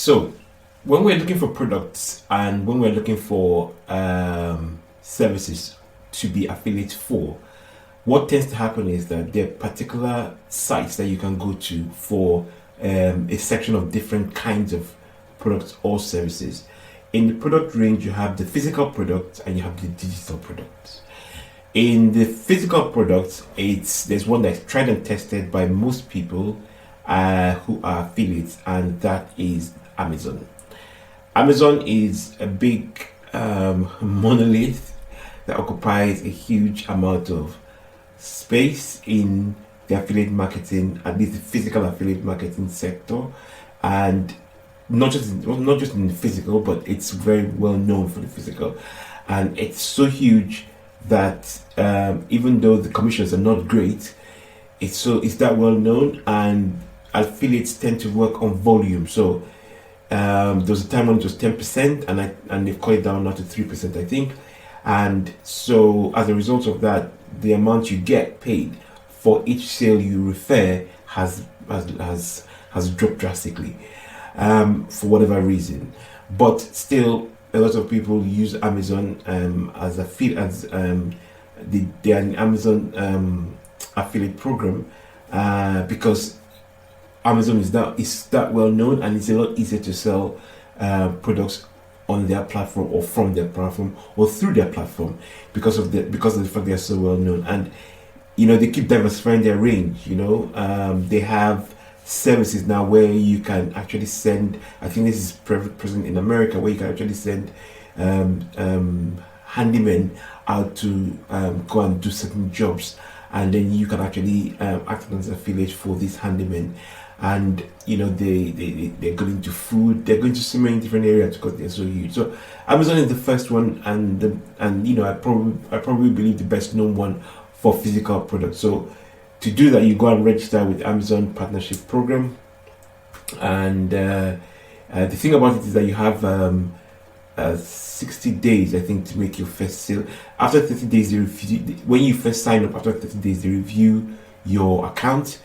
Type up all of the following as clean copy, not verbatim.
So, when we're looking for products and when we're looking for services to be affiliate for, what tends to happen is that there are particular sites that you can go to for a section of different kinds of products or services. In the product range, you have the physical products and you have the digital products. In the physical products, there's one that's tried and tested by most people who are affiliates, and that is Amazon. Amazon is a big monolith that occupies a huge amount of space in the affiliate marketing, at least the physical affiliate marketing sector, and not just in the physical, but it's very well known for the physical, and it's so huge that even though the commissions are not great, it's that well known, and affiliates tend to work on volume. So there was a time when it was 10%, and they've cut it down now to 3%, I think. And so as a result of that, the amount you get paid for each sale you refer has dropped drastically for whatever reason. But still, a lot of people use Amazon as a feed as they are an Amazon affiliate program because Amazon is that well known, and it's a lot easier to sell products on their platform or from their platform or through their platform because of the fact they are so well known. And they keep diversifying their range. They have services now where you can actually send, I think this is present in America, where you can actually send handymen out to go and do certain jobs, and then you can actually act as an affiliate for these handymen. And they're going into food, they're going to so many different areas because they're so huge. So Amazon is the first one, and I probably believe the best known one for physical products. So to do that, you go and register with Amazon Partnership Program, and the thing about it is that you have 60 days, I think, to make your first sale. After 30 days, when you first sign up, after 30 days, they review your account,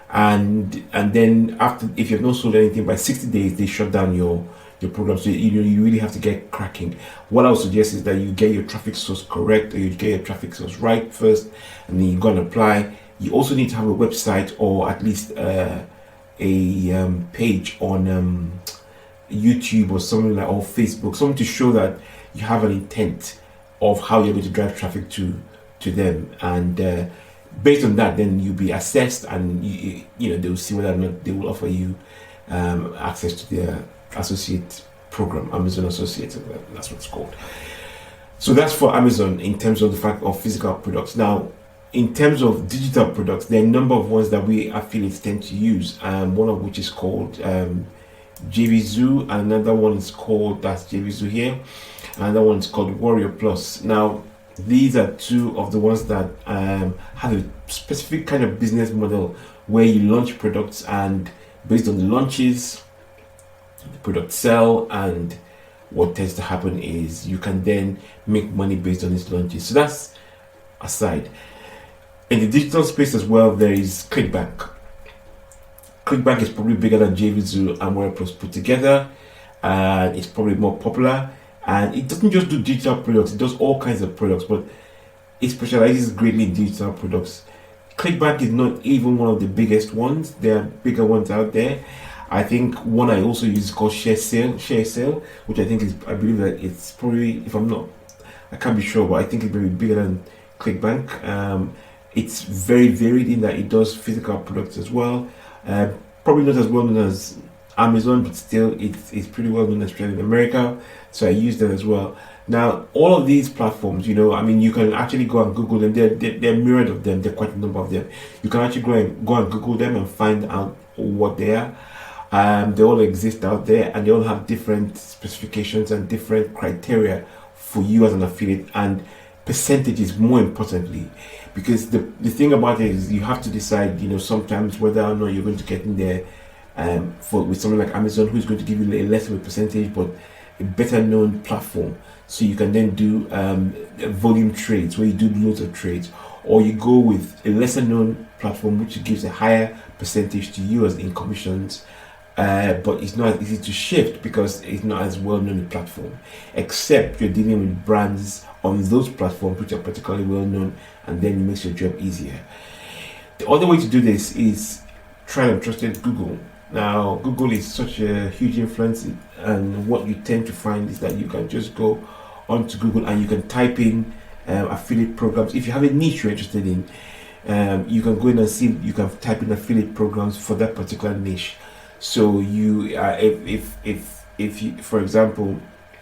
and then after, if you've not sold anything by 60 days, they shut down your program. So you really have to get cracking. What I would suggest is that you get your traffic source correct, or you get your traffic source right first, and then you go and apply. You also need to have a website, or at least a page on YouTube or something like, or Facebook, something to show that you have an intent of how you're going to drive traffic to them, and based on that, then you'll be assessed, and they will see whether or not they will offer you access to their associate program, Amazon Associate. That's what it's called. So that's for Amazon in terms of the fact of physical products. Now, in terms of digital products, there are a number of ones that we affiliates tend to use, one of which is called JVZoo, and another one is called, that's JVZoo here, another one is called Warrior Plus. Now, these are two of the ones that have a specific kind of business model where you launch products, and based on the launches, the products sell, and what tends to happen is you can then make money based on these launches. So that's aside. In the digital space as well, there is Clickbank. Clickbank is probably bigger than JVZoo and Warrior Plus put together, and it's probably more popular. And it doesn't just do digital products, it does all kinds of products, but it specializes greatly in digital products. Clickbank is not even one of the biggest ones. There are bigger ones out there. I think one I also use is called Share Sale, which I believe that it's probably, I can't be sure, but I think it's maybe bigger than Clickbank. It's very varied in that it does physical products as well. Probably not as well known as Amazon, but still it's pretty well known, especially in America. So I use them as well. Now, all of these platforms, you can actually go and Google them. They're myriad of them. There are quite a number of them. You can actually go and Google them and find out what they are. They all exist out there, and they all have different specifications and different criteria for you as an affiliate, and percentages, more importantly, because the thing about it is you have to decide, sometimes whether or not you're going to get in there with someone like Amazon, who's going to give you a less of a percentage, but a better known platform. So you can then do volume trades where you do loads of trades, or you go with a lesser known platform which gives a higher percentage to you as in commissions, but it's not as easy to shift because it's not as well known a platform, except you're dealing with brands on those platforms which are particularly well known, and then it makes your job easier. The other way to do this is tried and trusted Google. Now, Google is such a huge influence, and what you tend to find is that you can just go onto Google and you can type in affiliate programs. If you have a niche you're interested in, you can go in and see, you can type in affiliate programs for that particular niche. So you, if you, for example,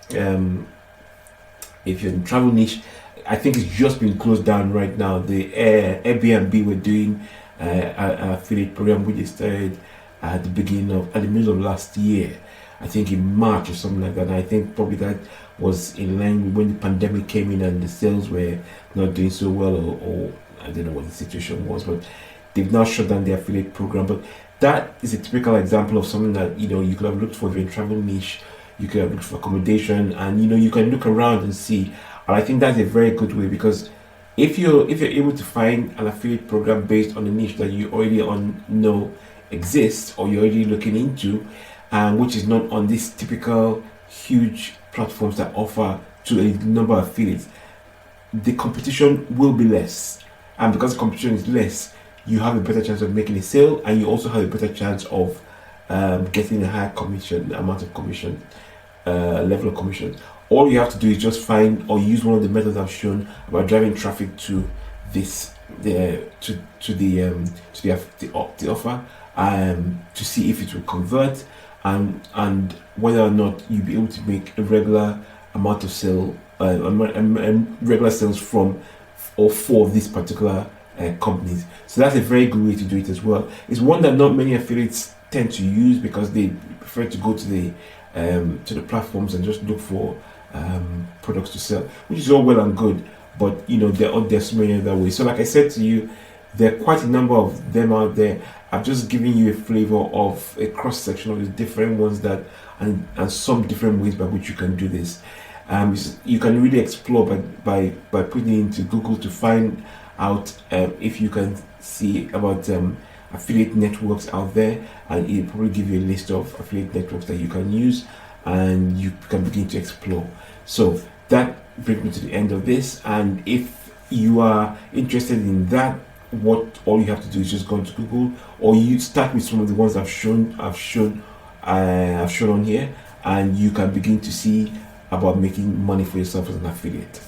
if you're in travel niche, I think it's just been closed down right now. The Airbnb were doing an affiliate program which they started at the middle of last year. I think in March or something like that. And I think probably that was in line with when the pandemic came in and the sales were not doing so well, or I don't know what the situation was, but they've now shut down the affiliate program. But that is a typical example of something that you could have looked for if you're in travel niche. You could have looked for accommodation, and you can look around and see. And I think that's a very good way, because if you're able to find an affiliate program based on a niche that you already know exists, or you're already looking into, which is not on these typical huge platforms that offer to a number of affiliates, the competition will be less. And because the competition is less, you have a better chance of making a sale, and you also have a better chance of getting a higher amount of commission, level of commission. All you have to do is just find or use one of the methods I've shown about driving traffic to the offer, to see if it will convert, and whether or not you'll be able to make a regular amount of regular sales from or for this particular companies. So that's a very good way to do it as well. It's one that not many affiliates tend to use, because they prefer to go to the platforms and just look for products to sell, which is all well and good, but there's so many other ways. So like I said to you, there are quite a number of them out there. I've just given you a flavor of a cross section of the different ones and some different ways by which you can do this. You can really explore by putting into Google to find out if you can see about affiliate networks out there, and it'll probably give you a list of affiliate networks that you can use, and you can begin to explore. So that brings me to the end of this, and if you are interested in that, all you have to do is just go into Google, or you start with some of the ones I've shown on here, and you can begin to see about making money for yourself as an affiliate.